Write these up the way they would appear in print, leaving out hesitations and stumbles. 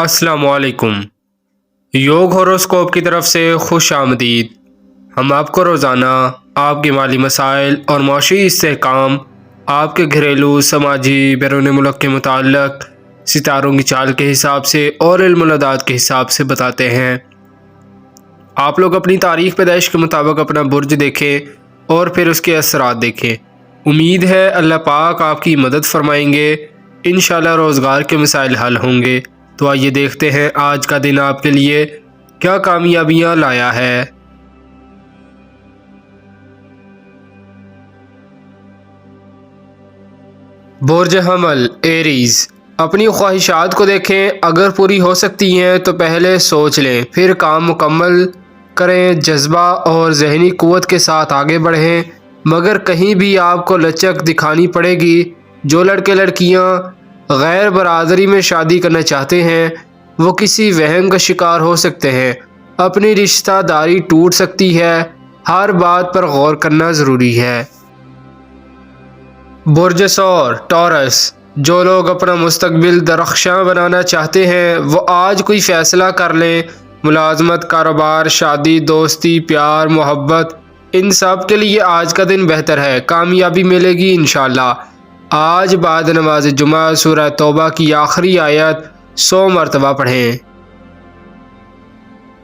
अस्सलाम वालेकुम। योग होरोस्कोप की तरफ से खुश आमदीद। हम आपको रोज़ाना आपके माली मसाइल और माशी इस्तेहकाम, आपके घरेलू समाजी बैरून मुल्क के मुताल्लिक़ सितारों की चाल के हिसाब से और इल्मुल-अदाद के हिसाब से बताते हैं। आप लोग अपनी तारीख़ पैदाइश के मुताबिक अपना बुर्ज देखें और फिर उसके असरात देखें। उम्मीद है अल्लाह पाक आपकी मदद फरमाएंगे। इंशाअल्लाह रोज़गार के मसाइल हल होंगे। तो आइए देखते हैं आज का दिन आपके लिए क्या कामयाबियां लाया है। बुर्ज हमल एरीज, अपनी ख्वाहिशात को देखें, अगर पूरी हो सकती हैं तो पहले सोच लें, फिर काम मुकम्मल करें। जज्बा और जहनी क़ुव्वत के साथ आगे बढ़ें, मगर कहीं भी आपको लचक दिखानी पड़ेगी। जो लड़के लड़कियां गैर बरादरी में शादी करना चाहते हैं वो किसी वहम का शिकार हो सकते हैं। अपनी रिश्तेदारी टूट सकती है, हर बात पर गौर करना ज़रूरी है। बुर्ज सौर टॉरस, जो लोग अपना मुस्तकबिल दरख्शां बनाना चाहते हैं वो आज कोई फ़ैसला कर लें। मुलाजमत, कारोबार, शादी, दोस्ती, प्यार, मोहब्बत, इन सब के लिए आज का दिन बेहतर है। कामयाबी मिलेगी इंशाअल्लाह। आज बाद नमाज जुमा सूरह तौबा की आखिरी आयत 100 मरतबा पढ़ें।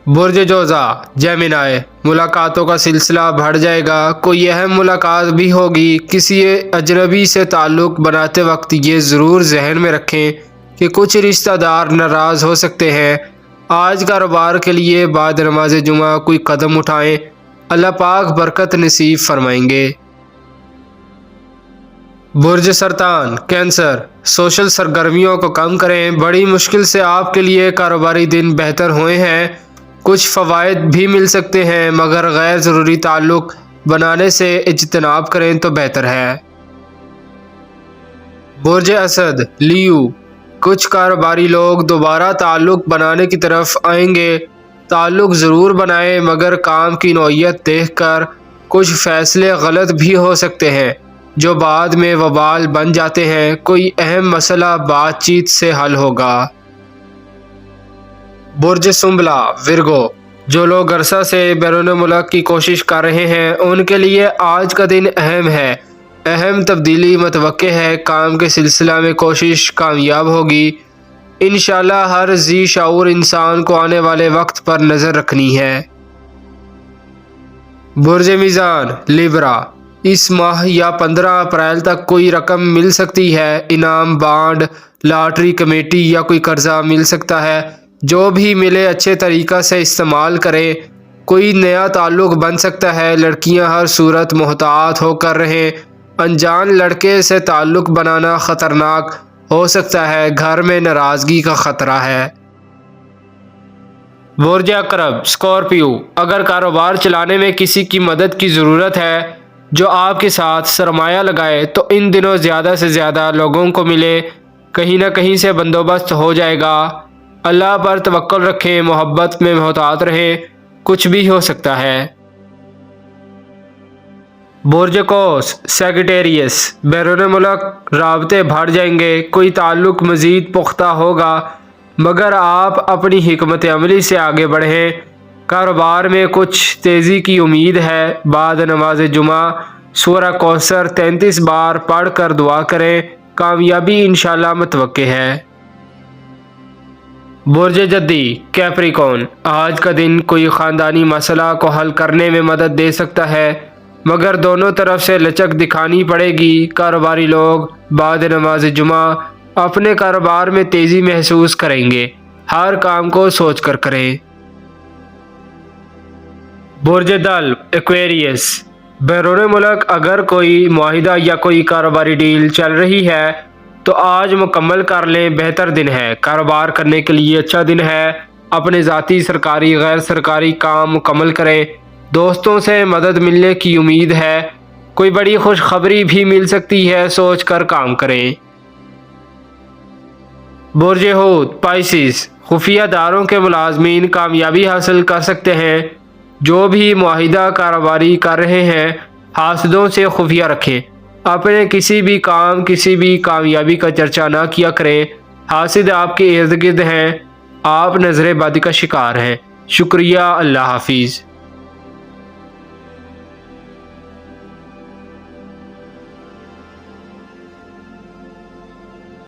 बुर्ज जोज़ा जेमिनाई, मुलाकातों का सिलसिला बढ़ जाएगा। कोई अहम मुलाकात भी होगी। किसी अजनबी से ताल्लुक़ बनाते वक्त ये ज़रूर जहन में रखें कि कुछ रिश्तेदार नाराज़ हो सकते हैं। आज कारोबार के लिए बाद नमाज जुमा कोई कदम उठाएं, अल्लाह पाक बरकत नसीब फरमाएंगे। बुर्ज सरतान कैंसर, सोशल सरगर्मियों को कम करें। बड़ी मुश्किल से आपके लिए कारोबारी दिन बेहतर हुए हैं। कुछ फ़वाइद भी मिल सकते हैं, मगर गैर ज़रूरी ताल्लुक़ बनाने से इज्तनाब करें तो बेहतर है। बुर्ज असद लियो, कुछ कारोबारी लोग दोबारा ताल्लुक़ बनाने की तरफ आएंगे। ताल्लुक़ ज़रूर बनाएं, मगर काम की नौइयत देखकर कुछ फ़ैसले गलत भी हो सकते हैं जो बाद में वबाल बन जाते हैं। कोई अहम मसला बातचीत से हल होगा। बुर्ज सुंबला विरगो, जो लोग अरसा से बैरून मुल्क की कोशिश कर रहे हैं उनके लिए आज का दिन अहम है। अहम तब्दीली मतवक्के है। काम के सिलसिला में कोशिश कामयाब होगी इंशाअल्लाह। हर जी शाऊर इंसान को आने वाले वक्त पर नज़र रखनी है। बुर्ज मीज़ान लिब्रा, इस माह या 15 अप्रैल तक कोई रकम मिल सकती है। इनाम, बांड, लॉटरी, कमेटी या कोई कर्जा मिल सकता है। जो भी मिले अच्छे तरीक़ा से इस्तेमाल करें। कोई नया ताल्लुक़ बन सकता है। लड़कियां हर सूरत मोहतात होकर रहें। अनजान लड़के से ताल्लुक़ बनाना ख़तरनाक हो सकता है। घर में नाराज़गी का ख़तरा है। बुर्ज अकरब स्कॉर्पियो, अगर कारोबार चलाने में किसी की मदद की ज़रूरत है जो आपके साथ सरमाया लगाए तो इन दिनों ज़्यादा से ज़्यादा लोगों को मिले। कहीं ना कहीं से बंदोबस्त हो जाएगा। अल्लाह पर तवक्कुल रखें, मोहब्बत में मोहतात रहें, कुछ भी हो सकता है। बुर्ज कौस सेगिटेरियस, बैरून मुल्क राबते बढ़ जाएंगे। कोई ताल्लुक़ मज़ीद पुख्ता होगा, मगर आप अपनी हिकमत अमली से आगे बढ़ें। कारोबार में कुछ तेज़ी की उम्मीद है। बाद नमाज जुमा सूरह कौसर 33 बार पढ़ कर दुआ करें। कामयाबी इंशाअल्लाह मुतवक्के है। बुर्ज जद्दी कैप्रिकॉर्न, आज का दिन कोई ख़ानदानी मसला को हल करने में मदद दे सकता है, मगर दोनों तरफ से लचक दिखानी पड़ेगी। कारोबारी लोग बाद नमाज जुमा अपने कारोबार में तेज़ी महसूस करेंगे। हर काम को सोच कर करें। बुर्ज दल एक्वेरियस, बैरून मुल्क अगर कोई मुआहिदा या कोई कारोबारी डील चल रही है तो आज मुकम्मल कर लें, बेहतर दिन है। कारोबार करने के लिए अच्छा दिन है। अपने ज़ाती, सरकारी, गैर सरकारी काम मुकम्मल करें। दोस्तों से मदद मिलने की उम्मीद है। कोई बड़ी खुशखबरी भी मिल सकती है, सोच कर काम करें। बुर्ज हूत पाइसिस, खुफिया दारों के मुलाजमीन कामयाबी हासिल कर सकते हैं। जो भी मुआहिदा कारोबारी कर रहे हैं हासदों से खुफिया रखें। अपने किसी भी काम, किसी भी कामयाबी का चर्चा ना किया करें। हासिद आपके इर्द गिर्द हैं। آپ نظر بادی کا شکار ہیں۔ شکریہ، اللہ حافظ۔